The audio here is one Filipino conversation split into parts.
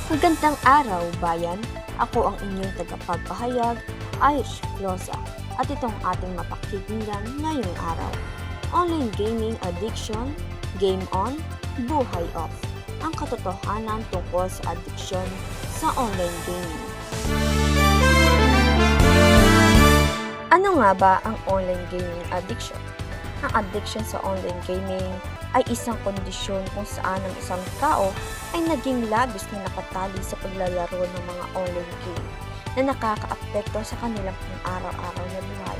Magandang araw, bayan! Ako ang inyong tagapagpahayag, Irish Flosa, at itong ating mapakikinggan ngayong araw. Online gaming addiction, game on, buhay off. Ang katotohanan tungkol sa addiction sa online gaming. Ano nga ba ang online gaming addiction? Ang addiction sa online gaming ay isang kondisyon kung saan ang isang tao ay naging labis na nakatali sa paglalaro ng mga online game na nakakaapekto sa kanilang pang-araw-araw na buhay.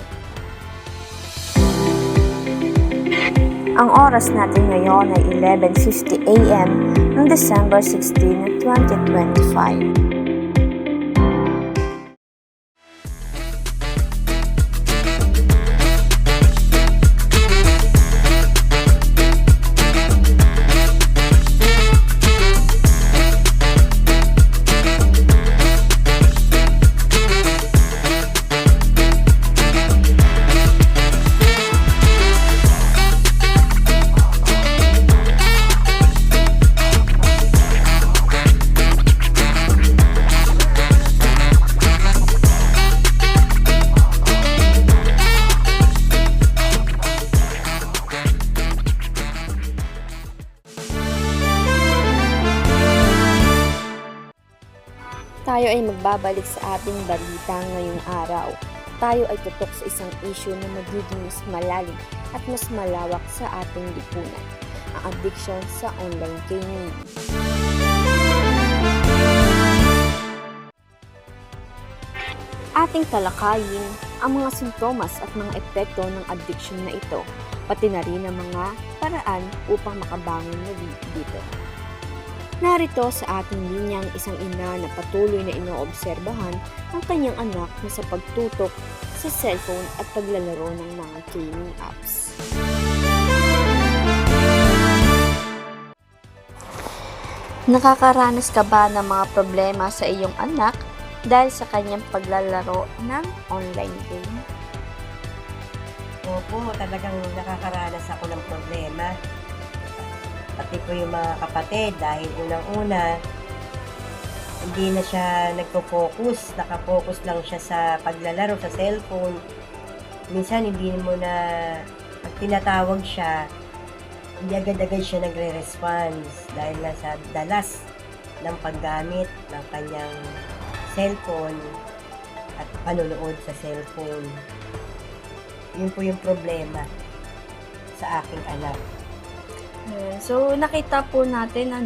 Ang oras natin ngayon ay 11:50 AM ng December 16, 2025. Tayo ay magbabalik sa ating balita ngayong araw. Tayo ay tutok sa isang issue na magiging mas malalim at mas malawak sa ating lipunan, ang addiction sa online gaming. Ating talakayin ang mga sintomas at mga epekto ng addiction na ito, pati na rin ang mga paraan upang makabangon muli dito. Narito sa ating linyang isang ina na patuloy na inoobserbahan ang kanyang anak na sa pagtutok sa cellphone at paglalaro ng mga gaming apps. Nakakaranas ka ba ng mga problema sa iyong anak dahil sa kanyang paglalaro ng online game? Opo, talagang nakakaranas ako ng problema. Pati po yung mga kapatid dahil unang-una, hindi na siya nagpo-focus, nakapokus lang siya sa paglalaro sa cellphone. Minsan hindi mo na, pag tinatawag siya, hindi agad-agad siya nagre-response dahil nasa dalas ng paggamit ng kanyang cellphone at panonood sa cellphone. Yun po yung problema sa aking anak. So, nakita po natin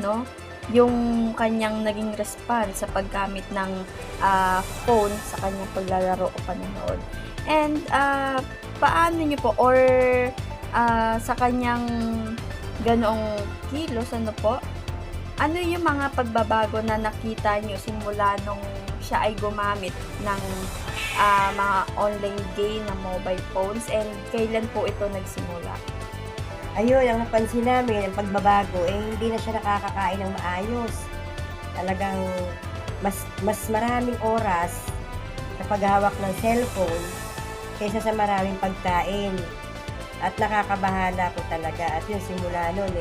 yung kanyang naging response sa paggamit ng phone sa kanyang paglalaro o panonood. And paano nyo po or sa kanyang ganoong kilos, ano yung mga pagbabago na nakita nyo simula nung siya ay gumamit ng mga online game na mobile phones, and kailan po ito nagsimula? Ayun, ang napansin namin, ang pagbabago, hindi na siya nakakakain ng maayos. Talagang mas maraming oras sa paghawak ng cellphone kaysa sa maraming pagkain. At nakakabahala ko talaga. At yun, simula nun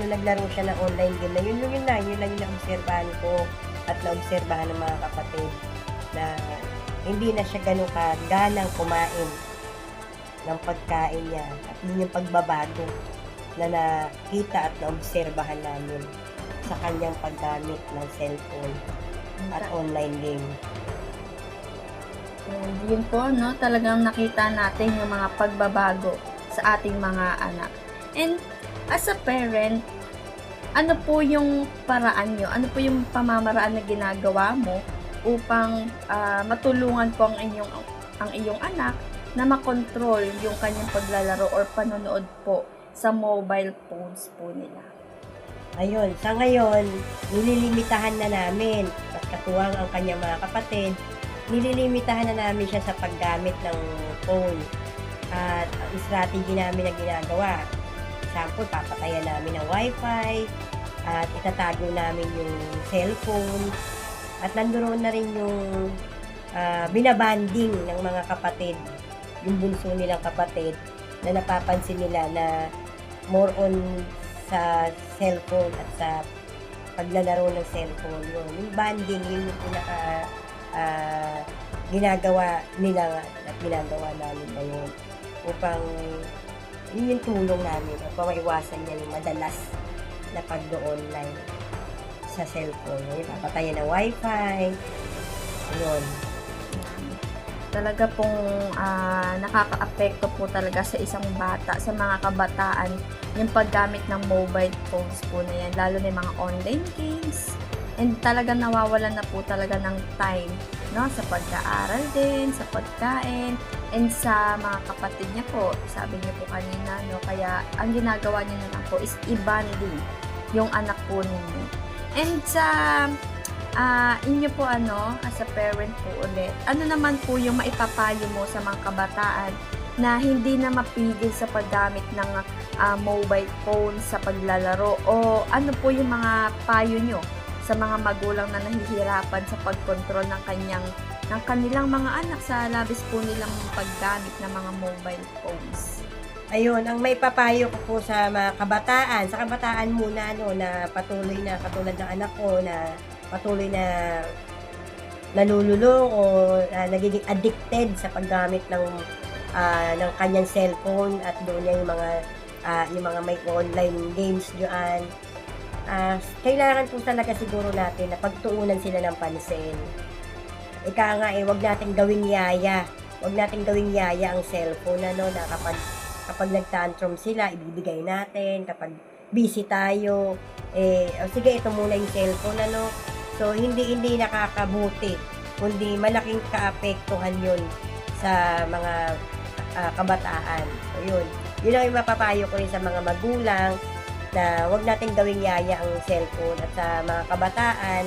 naglaro siya ng online game na yun lang yung naobserbahan ko at naobserbahan ng mga kapatid na hindi na siya ganun kaganang kumain ng pagkain niya, at yun yung pagbabago na nakita at naobserbahan namin sa kanyang paggamit ng cellphone at online game. Yun po, talagang nakita natin yung mga pagbabago sa ating mga anak. And as a parent, ano po yung paraan nyo? Ano po yung pamamaraan na ginagawa mo upang matulungan po ang iyong anak na makontrol yung kanyang paglalaro or panonood po sa mobile phones po nila? Ayun, sa ngayon, nililimitahan na namin, at katuwang ang kanyang mga kapatid, nililimitahan na namin siya sa paggamit ng phone. At ang strategy namin na ginagawa, example, papatayan namin ng wifi, at itatago namin yung cellphone, at nandoon na rin yung binabanding ng mga kapatid, yung bunso nilang kapatid, na napapansin nila na more on sa cellphone at sa paglalaro ng cellphone yun. Yung bonding, yun yung pinaka ginagawa nila nga at ginagawa namin ngayon upang yun yung tulong namin upang maiwasan niya yung madalas na pag-online sa cellphone. Yung papatayan ng wifi, yun. Talaga pong nakaka-apekto po talaga sa isang bata, sa mga kabataan, yung paggamit ng mobile phones po na yan, lalo na yung mga online games. And talaga nawawalan na po talaga ng time, no, sa pag-aaral din, sa pagkain, and sa mga kapatid niya po. Sabi niyo po kanina, no, kaya ang ginagawa niyo na lang po is i-bonding yung anak po ninyo. And sa inyo po as a parent po ulit, ano naman po yung maipapayo mo sa mga kabataan na hindi na mapigil sa paggamit ng mobile phone sa paglalaro, o ano po yung mga payo nyo sa mga magulang na nahihirapan sa pagkontrol ng kanilang mga anak sa labis po nilang paggamit ng mga mobile phones? Ayun, ang may papayo ko po sa mga kabataan, sa kabataan muna na patuloy na katulad ng anak ko na patuloy na nalululo o nagiging addicted sa paggamit ng kanyang cellphone at doon niya yung mga may online games diyan. Kailangan po talaga siguro natin na pagtuunan sila ng pansin. Ika nga wag nating gawing yaya. Wag nating gawing yaya ang cellphone na kapag nag-tantrum sila, ibibigay natin. Kapag busy tayo, sige, ito muna yung cellphone, So, hindi nakakabuti, kundi malaking kaapektuhan yun sa mga kabataan. So, yun. Yun ang mapapayo ko rin sa mga magulang na wag nating gawing yaya ang cellphone. At sa mga kabataan,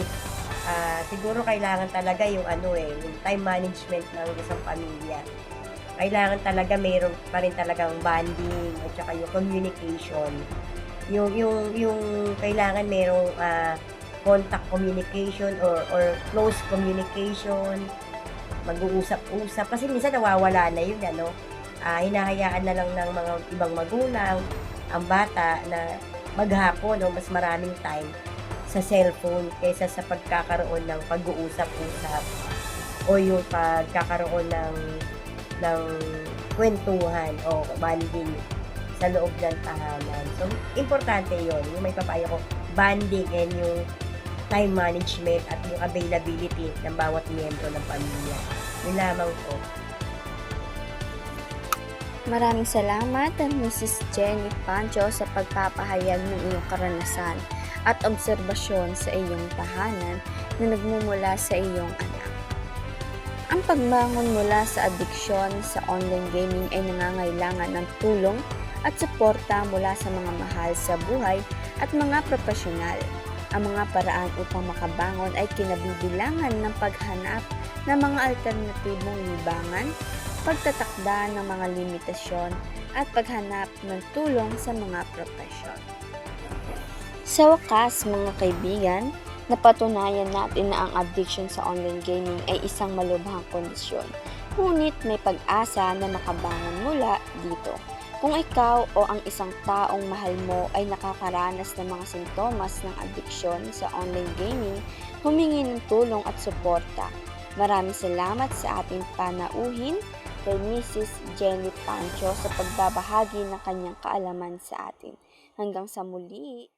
siguro kailangan talaga yung yung time management ng isang pamilya. Kailangan talaga mayroon pa rin talagang bonding at saka yung communication. Yung kailangan mayroong contact communication or close communication, mag-uusap-usap. Kasi minsan nawawala na yun, hinahayaan na lang ng mga ibang magulang ang bata na maghapon o mas maraming time sa cellphone kaysa sa pagkakaroon ng pag-uusap-usap o yung pagkakaroon ng kwentuhan o banding sa loob ng tahanan. So, importante yun. Yung may papayo ko, banding and yung time management at yung availability ng bawat miyembro ng pamilya. Yun lamang po. Maraming salamat, Mrs. Jenny Pancho, sa pagpapahayag ng iyong karanasan at obserbasyon sa iyong tahanan na nagmumula sa iyong anak. Ang pagbangon mula sa adiksyon sa online gaming ay nangangailangan ng tulong at suporta mula sa mga mahal sa buhay at mga profesional. Ang mga paraan upang makabangon ay kinabibilangan ng paghanap ng mga alternatibong libangan, pagtatakda ng mga limitasyon, at paghanap ng tulong sa mga propesyon. Sa wakas, mga kaibigan, napatunayan natin na ang addiction sa online gaming ay isang malubhang kondisyon. Ngunit may pag-asa na makabangon mula dito. Kung ikaw o ang isang taong mahal mo ay nakakaranas ng mga sintomas ng adiksyon sa online gaming, humingi ng tulong at suporta. Maraming salamat sa ating panauhin kay Mrs. Jenny Pancho sa pagbabahagi ng kanyang kaalaman sa atin. Hanggang sa muli!